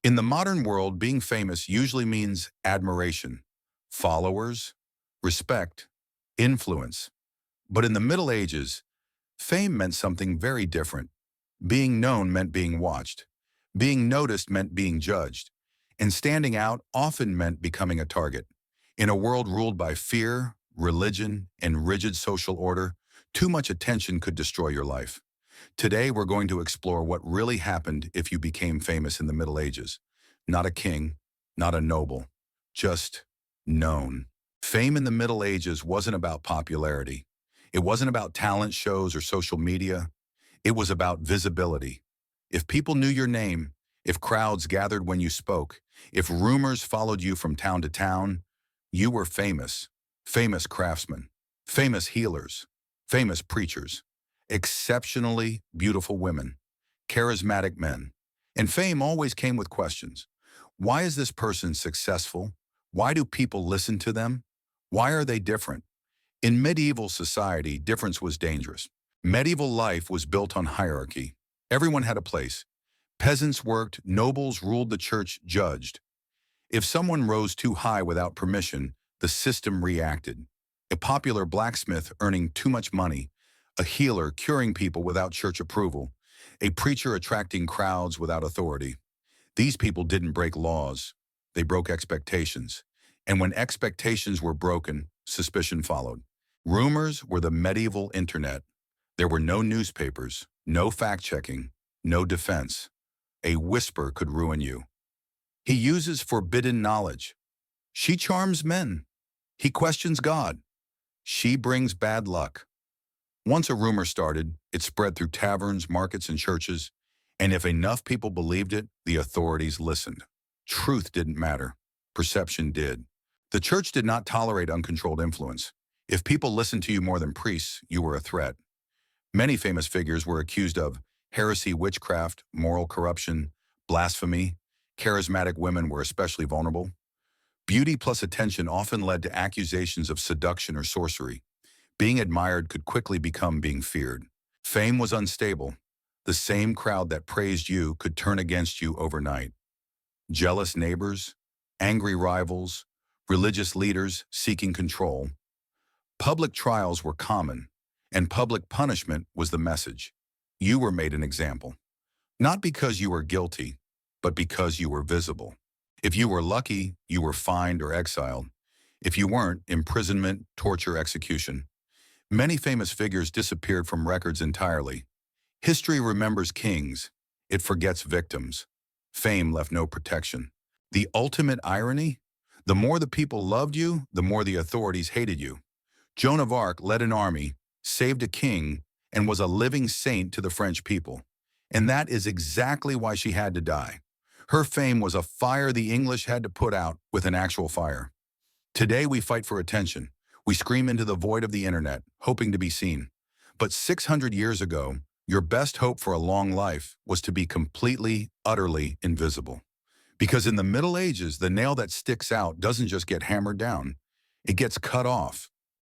In the modern world, being famous usually means admiration, followers, respect, influence. But in the Middle Ages, fame meant something very different. Being known meant being watched. Being noticed meant being judged. And standing out often meant becoming a target. In a world ruled by fear, religion, and rigid social order, too much attention could destroy your life. Today, we're going to explore what really happened if you became famous in the Middle Ages. Not a king, not a noble, just known. Fame in the Middle Ages wasn't about popularity. It wasn't about talent shows or social media. It was about visibility. If people knew your name, if crowds gathered when you spoke, if rumors followed you from town to town, you were famous. Famous craftsmen, famous healers, famous preachers, exceptionally beautiful women, charismatic men. And fame always came with questions. Why is this person successful? Why do people listen to them? Why are they different? In medieval society, difference was dangerous. Medieval life was built on hierarchy. Everyone had a place. Peasants worked, nobles ruled, the church judged. If someone rose too high without permission, the system reacted. A popular blacksmith earning too much money, a healer curing people without church approval, a preacher attracting crowds without authority. These people didn't break laws, they broke expectations. And when expectations were broken, suspicion followed. Rumors were the medieval internet. There were no newspapers, no fact-checking, no defense. A whisper could ruin you. He uses forbidden knowledge. She charms men. He questions God. She brings bad luck. Once a rumor started, it spread through taverns, markets, and churches, and if enough people believed it, the authorities listened. Truth didn't matter. Perception did. The church did not tolerate uncontrolled influence. If people listened to you more than priests, you were a threat. Many famous figures were accused of heresy, witchcraft, moral corruption, blasphemy. Charismatic women were especially vulnerable. Beauty plus attention often led to accusations of seduction or sorcery. Being admired could quickly become being feared. Fame was unstable. The same crowd that praised you could turn against you overnight. Jealous neighbors, angry rivals, religious leaders seeking control. Public trials were common, and public punishment was the message. You were made an example. Not because you were guilty, but because you were visible. If you were lucky, you were fined or exiled. If you weren't, imprisonment, torture, execution. Many famous figures disappeared from records entirely. History remembers kings. It forgets victims. Fame left no protection. The ultimate irony? The more the people loved you, the more the authorities hated you. Joan of Arc led an army, saved a king, and was a living saint to the French people. And that is exactly why she had to die. Her fame was a fire the English had to put out with an actual fire. Today we fight for attention. We scream into the void of the internet, hoping to be seen. But 600 years ago, your best hope for a long life was to be completely, utterly invisible. Because in the Middle Ages, the nail that sticks out doesn't just get hammered down. It gets cut off.